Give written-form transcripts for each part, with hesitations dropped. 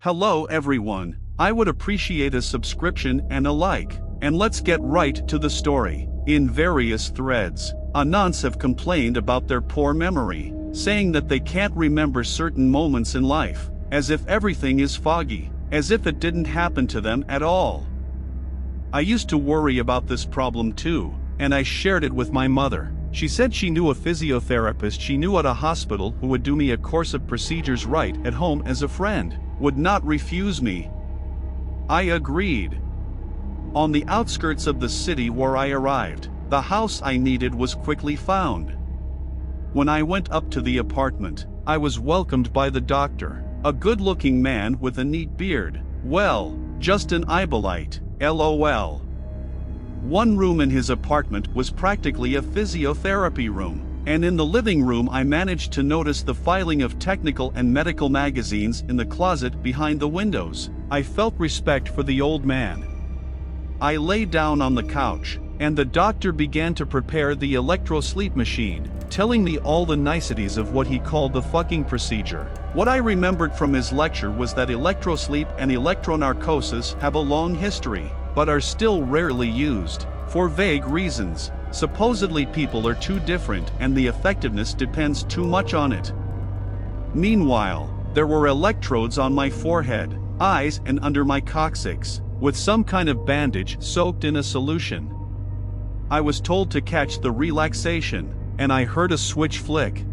Hello everyone, I would appreciate a subscription and a like, and let's get right to the story. In various threads, Anons have complained about their poor memory, saying that they can't remember certain moments in life, as if everything is foggy, as if it didn't happen to them at all. I used to worry about this problem too, and I shared it with my mother. She said she knew a physiotherapist she knew at a hospital who would do me a course of procedures right at home as a friend, would not refuse me. I agreed. On the outskirts of the city where I arrived, the house I needed was quickly found. When I went up to the apartment, I was welcomed by the doctor, a good-looking man with a neat beard. Well, just an Ibolite, LOL. One room in his apartment was practically a physiotherapy room, and in the living room I managed to notice the filing of technical and medical magazines in the closet behind the windows. I felt respect for the old man. I lay down on the couch, and the doctor began to prepare the electro-sleep machine, telling me all the niceties of what he called the fucking procedure. What I remembered from his lecture was that electro-sleep and electronarcosis have a long history, but are still rarely used, for vague reasons. Supposedly people are too different and the effectiveness depends too much on it. Meanwhile, there were electrodes on my forehead, eyes and under my coccyx, with some kind of bandage soaked in a solution. I was told to catch the relaxation, and I heard a switch flick.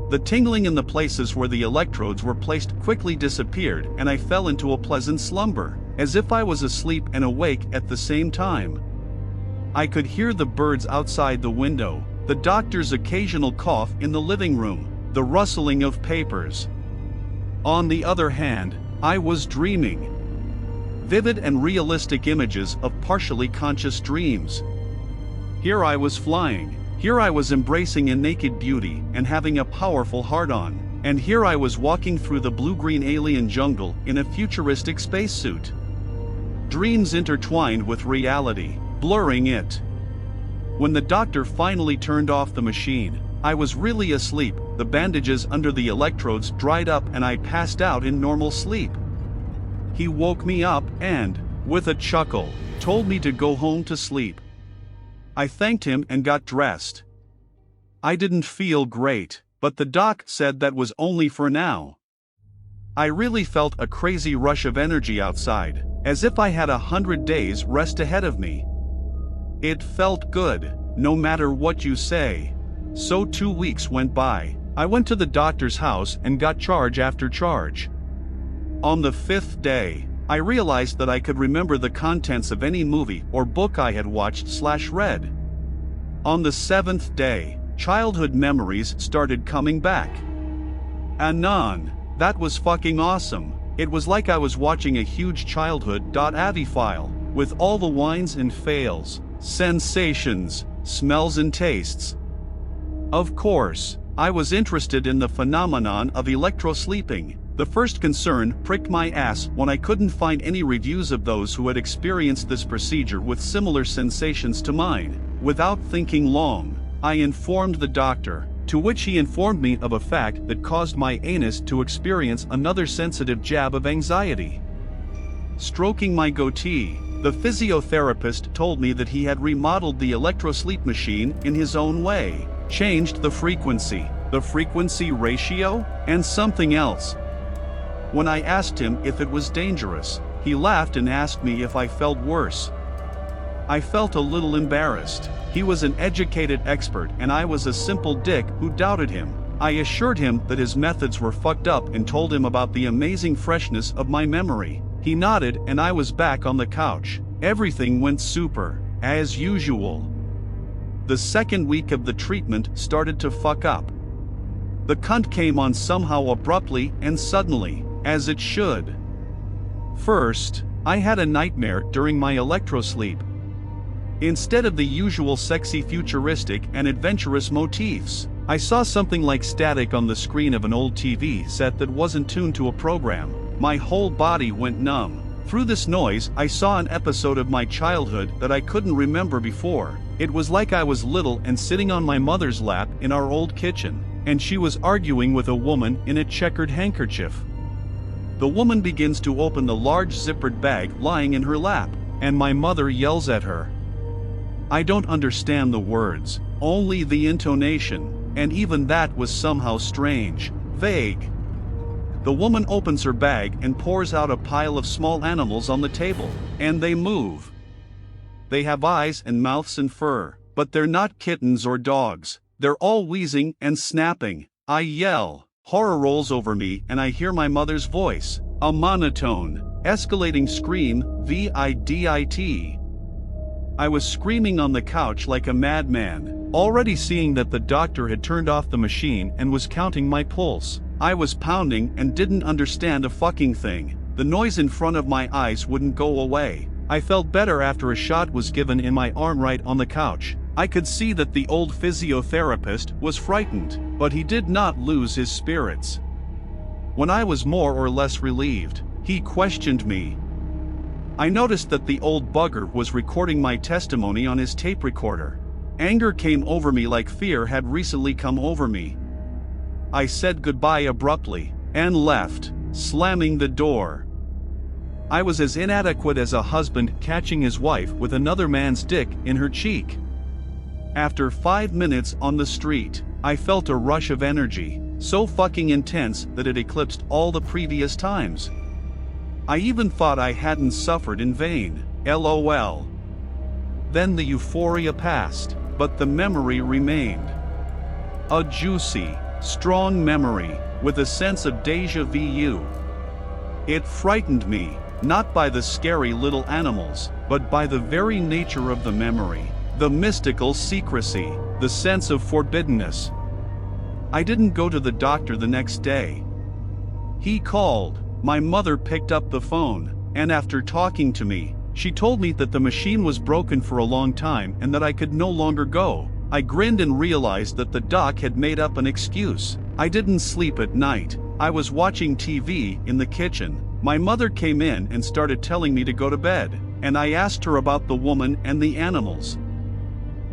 The tingling in the places where the electrodes were placed quickly disappeared and I fell into a pleasant slumber, as if I was asleep and awake at the same time. I could hear the birds outside the window, the doctor's occasional cough in the living room, the rustling of papers. On the other hand, I was dreaming. Vivid and realistic images of partially conscious dreams. Here I was flying, here I was embracing a naked beauty and having a powerful hard-on, and here I was walking through the blue-green alien jungle in a futuristic spacesuit. Dreams intertwined with reality, blurring it. When the doctor finally turned off the machine, I was really asleep, the bandages under the electrodes dried up and I passed out in normal sleep. He woke me up and, with a chuckle, told me to go home to sleep. I thanked him and got dressed. I didn't feel great, but the doc said that was only for now. I really felt a crazy rush of energy outside, as if I had 100 days rest ahead of me. It felt good, no matter what you say. So 2 weeks went by. I went to the doctor's house and got charge after charge. On the 5th day, I realized that I could remember the contents of any movie or book I had watched/read. On the 7th day, childhood memories started coming back. Anon, that was fucking awesome. It was like I was watching a huge childhood.avi file, with all the whines and fails, sensations, smells and tastes. Of course, I was interested in the phenomenon of electro-sleeping. The first concern pricked my ass when I couldn't find any reviews of those who had experienced this procedure with similar sensations to mine. Without thinking long, I informed the doctor, to which he informed me of a fact that caused my anus to experience another sensitive jab of anxiety. Stroking my goatee, the physiotherapist told me that he had remodeled the electro-sleep machine in his own way, changed the frequency ratio, and something else. When I asked him if it was dangerous, he laughed and asked me if I felt worse. I felt a little embarrassed. He was an educated expert and I was a simple dick who doubted him. I assured him that his methods were fucked up and told him about the amazing freshness of my memory. He nodded and I was back on the couch. Everything went super, as usual. The second week of the treatment started to fuck up. The cunt came on somehow abruptly and suddenly, as it should. First, I had a nightmare during my electro-sleep. Instead of the usual sexy futuristic and adventurous motifs, I saw something like static on the screen of an old TV set that wasn't tuned to a program. My whole body went numb. Through this noise, I saw an episode of my childhood that I couldn't remember before. It was like I was little and sitting on my mother's lap in our old kitchen, and she was arguing with a woman in a checkered handkerchief. The woman begins to open the large zippered bag lying in her lap, and my mother yells at her. I don't understand the words, only the intonation, and even that was somehow strange, vague. The woman opens her bag and pours out a pile of small animals on the table, and they move. They have eyes and mouths and fur, but they're not kittens or dogs. They're all wheezing and snapping. I yell. Horror rolls over me and I hear my mother's voice, a monotone, escalating scream, vidit. I was screaming on the couch like a madman, already seeing that the doctor had turned off the machine and was counting my pulse. I was pounding and didn't understand a fucking thing. The noise in front of my eyes wouldn't go away. I felt better after a shot was given in my arm right on the couch. I could see that the old physiotherapist was frightened, but he did not lose his spirits. When I was more or less relieved, he questioned me. I noticed that the old bugger was recording my testimony on his tape recorder. Anger came over me like fear had recently come over me. I said goodbye abruptly, and left, slamming the door. I was as inadequate as a husband catching his wife with another man's dick in her cheek. After 5 minutes on the street, I felt a rush of energy, so fucking intense that it eclipsed all the previous times. I even thought I hadn't suffered in vain, LOL. Then the euphoria passed, but the memory remained. A juicy, strong memory, with a sense of déjà vu. It frightened me, not by the scary little animals, but by the very nature of the memory, the mystical secrecy, the sense of forbiddenness. I didn't go to the doctor the next day. He called, my mother picked up the phone, and after talking to me, she told me that the machine was broken for a long time and that I could no longer go. I grinned and realized that the doc had made up an excuse. I didn't sleep at night. I was watching TV in the kitchen. My mother came in and started telling me to go to bed, and I asked her about the woman and the animals.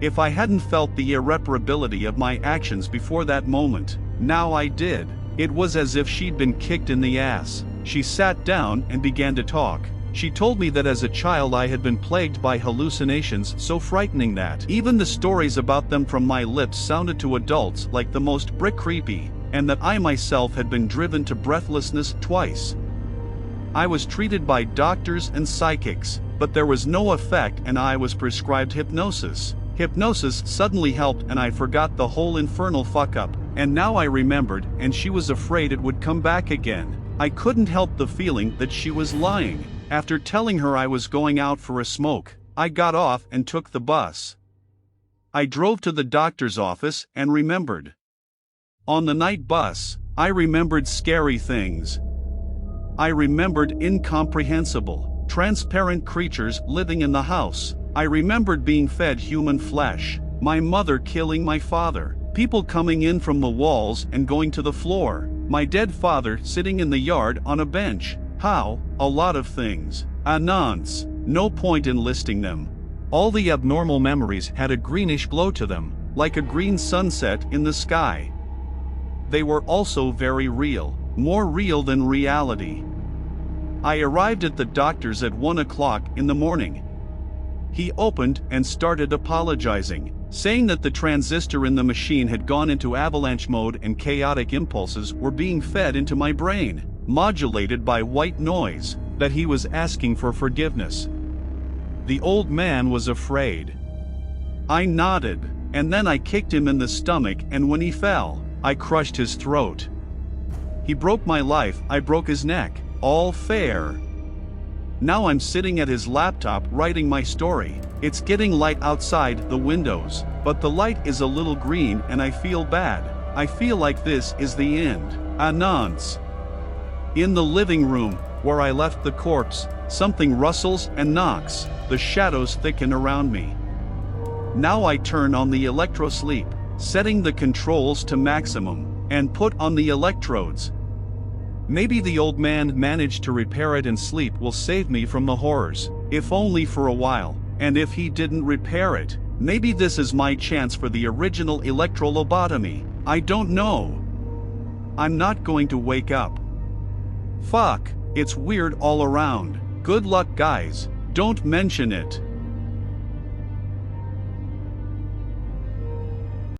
If I hadn't felt the irreparability of my actions before that moment, now I did. It was as if she'd been kicked in the ass. She sat down and began to talk. She told me that as a child I had been plagued by hallucinations so frightening that even the stories about them from my lips sounded to adults like the most creepy, and that I myself had been driven to breathlessness twice. I was treated by doctors and psychics, but there was no effect and I was prescribed hypnosis. Hypnosis suddenly helped and I forgot the whole infernal fuck-up, and now I remembered and she was afraid it would come back again. I couldn't help the feeling that she was lying. After telling her I was going out for a smoke, I got off and took the bus. I drove to the doctor's office and remembered. On the night bus, I remembered scary things. I remembered incomprehensible, transparent creatures living in the house. I remembered being fed human flesh, my mother killing my father, people coming in from the walls and going to the floor, my dead father sitting in the yard on a bench. How? A lot of things. Nonce. No point in listing them. All the abnormal memories had a greenish glow to them, like a green sunset in the sky. They were also very real, more real than reality. I arrived at the doctor's at 1 o'clock in the morning. He opened and started apologizing, saying that the transistor in the machine had gone into avalanche mode and chaotic impulses were being fed into my brain, modulated by white noise, that he was asking for forgiveness. The old man was afraid. I nodded, and then I kicked him in the stomach, and when he fell, I crushed his throat. He broke my life, I broke his neck, all fair. Now I'm sitting at his laptop writing my story. It's getting light outside the windows, but the light is a little green and I feel bad. I feel like this is the end. Nonce. In the living room, where I left the corpse, something rustles and knocks, the shadows thicken around me. Now I turn on the electro-sleep, setting the controls to maximum, and put on the electrodes. Maybe the old man managed to repair it and sleep will save me from the horrors, if only for a while, and if he didn't repair it, maybe this is my chance for the original electrolobotomy. I don't know. I'm not going to wake up. Fuck. It's weird all around. Good luck, guys. Don't mention it.